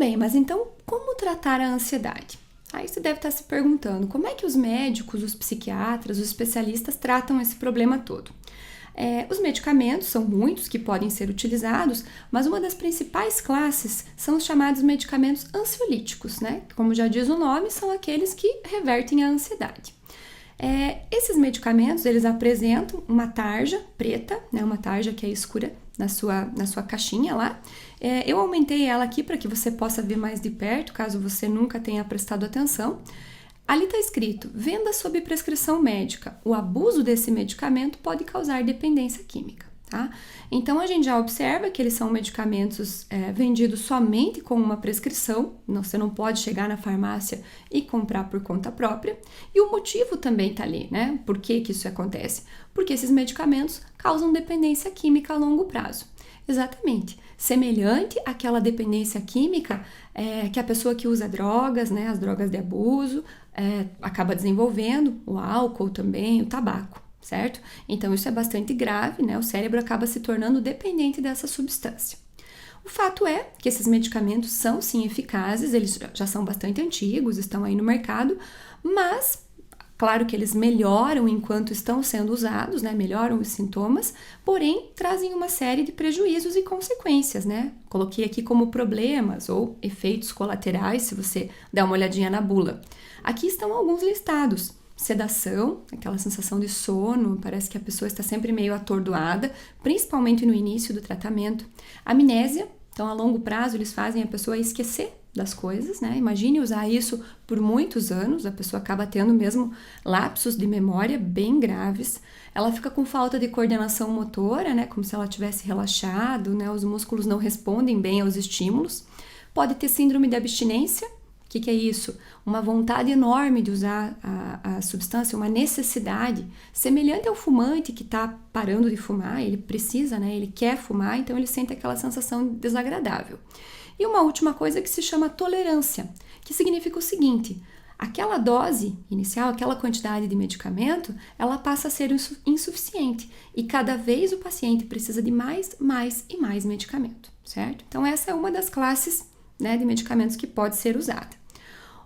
bem, mas então como tratar a ansiedade? Aí você deve estar se perguntando, como é que os médicos, os psiquiatras, os especialistas tratam esse problema todo? Os medicamentos são muitos que podem ser utilizados, mas uma das principais classes são os chamados medicamentos ansiolíticos, né? Como já diz o nome, são aqueles que revertem a ansiedade. Esses medicamentos, eles apresentam uma tarja preta, né? Uma tarja que é escura na sua caixinha lá. Eu aumentei ela aqui para que você possa ver mais de perto, caso você nunca tenha prestado atenção. Ali está escrito, venda sob prescrição médica. O abuso desse medicamento pode causar dependência química, tá? Então, a gente já observa que eles são medicamentos vendidos somente com uma prescrição. Você não pode chegar na farmácia e comprar por conta própria. E o motivo também está ali, né? Por que isso acontece? Porque esses medicamentos causam dependência química a longo prazo. Exatamente. Semelhante àquela dependência química que a pessoa que usa drogas, né, as drogas de abuso, acaba desenvolvendo, o álcool também, o tabaco, certo? Então isso é bastante grave, né? O cérebro acaba se tornando dependente dessa substância. O fato é que esses medicamentos são sim eficazes, eles já são bastante antigos, estão aí no mercado, mas claro que eles melhoram enquanto estão sendo usados, né? Melhoram os sintomas, porém trazem uma série de prejuízos e consequências, né? Coloquei aqui como problemas ou efeitos colaterais, se você der uma olhadinha na bula. Aqui estão alguns listados. Sedação, aquela sensação de sono, parece que a pessoa está sempre meio atordoada, principalmente no início do tratamento. Amnésia, então a longo prazo eles fazem a pessoa esquecer das coisas, né? Imagine usar isso por muitos anos, a pessoa acaba tendo mesmo lapsos de memória bem graves. Ela fica com falta de coordenação motora, né? Como se ela tivesse relaxado, né? Os músculos não respondem bem aos estímulos. Pode ter síndrome de abstinência. O que é isso? Uma vontade enorme de usar a substância, uma necessidade, semelhante ao fumante que está parando de fumar, ele precisa, né? Ele quer fumar, então ele sente aquela sensação desagradável. E uma última coisa que se chama tolerância, que significa o seguinte, aquela dose inicial, aquela quantidade de medicamento, ela passa a ser insuficiente e cada vez o paciente precisa de mais e mais medicamento, certo? Então essa é uma das classes, né, de medicamentos que pode ser usada.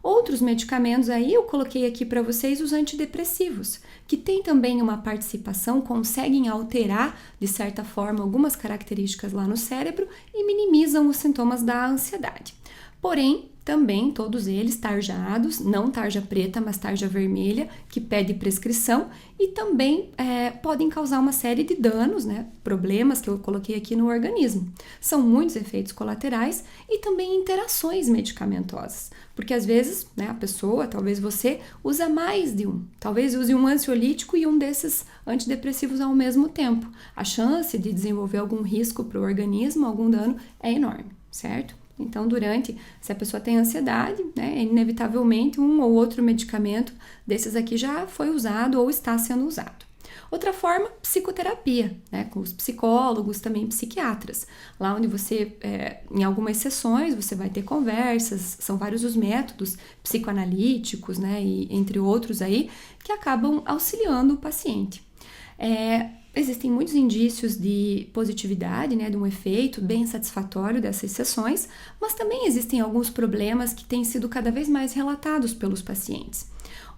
Outros medicamentos aí, eu coloquei aqui para vocês os antidepressivos, que têm também uma participação, conseguem alterar, de certa forma, algumas características lá no cérebro e minimizam os sintomas da ansiedade. Porém, também todos eles tarjados, não tarja preta, mas tarja vermelha, que pede prescrição e também podem causar uma série de danos, né, problemas que eu coloquei aqui no organismo. São muitos efeitos colaterais e também interações medicamentosas, porque às vezes, né, a pessoa, talvez você, usa mais de um, talvez use um ansiolítico e um desses antidepressivos ao mesmo tempo. A chance de desenvolver algum risco para o organismo, algum dano, é enorme, certo? Então, se a pessoa tem ansiedade, né, inevitavelmente um ou outro medicamento desses aqui já foi usado ou está sendo usado. Outra forma, psicoterapia, né, com os psicólogos, também psiquiatras. Lá onde você, em algumas sessões, você vai ter conversas, são vários os métodos psicoanalíticos, né, e entre outros aí, que acabam auxiliando o paciente. Existem muitos indícios de positividade, né, de um efeito bem satisfatório dessas sessões, mas também existem alguns problemas que têm sido cada vez mais relatados pelos pacientes.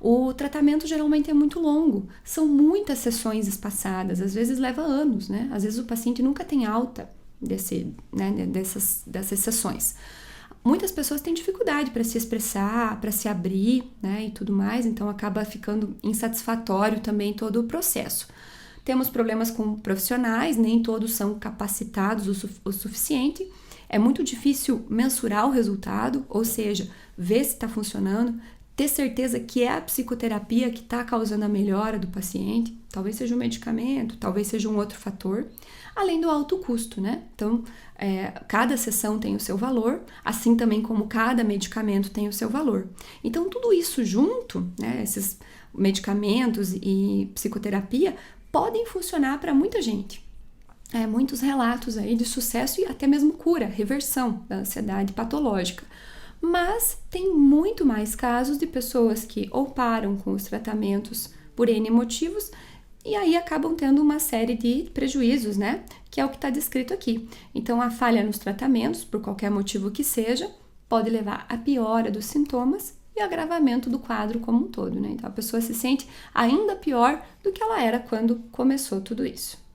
O tratamento geralmente é muito longo, são muitas sessões espaçadas, às vezes leva anos, né? Às vezes o paciente nunca tem alta dessas sessões. Muitas pessoas têm dificuldade para se expressar, para se abrir, né, e tudo mais, então acaba ficando insatisfatório também todo o processo. Temos problemas com profissionais, nem todos são capacitados o suficiente. É muito difícil mensurar o resultado, ou seja, ver se está funcionando, ter certeza que é a psicoterapia que está causando a melhora do paciente. Talvez seja um medicamento, talvez seja um outro fator, além do alto custo, né? Então, cada sessão tem o seu valor, assim também como cada medicamento tem o seu valor. Então, tudo isso junto, né, esses medicamentos e psicoterapia, podem funcionar para muita gente. Muitos relatos aí de sucesso e até mesmo cura, reversão da ansiedade patológica. Mas tem muito mais casos de pessoas que ou param com os tratamentos por N motivos e aí acabam tendo uma série de prejuízos, né? Que é o que está descrito aqui. Então, a falha nos tratamentos, por qualquer motivo que seja, pode levar à piora dos sintomas e agravamento do quadro como um todo, né? Então a pessoa se sente ainda pior do que ela era quando começou tudo isso.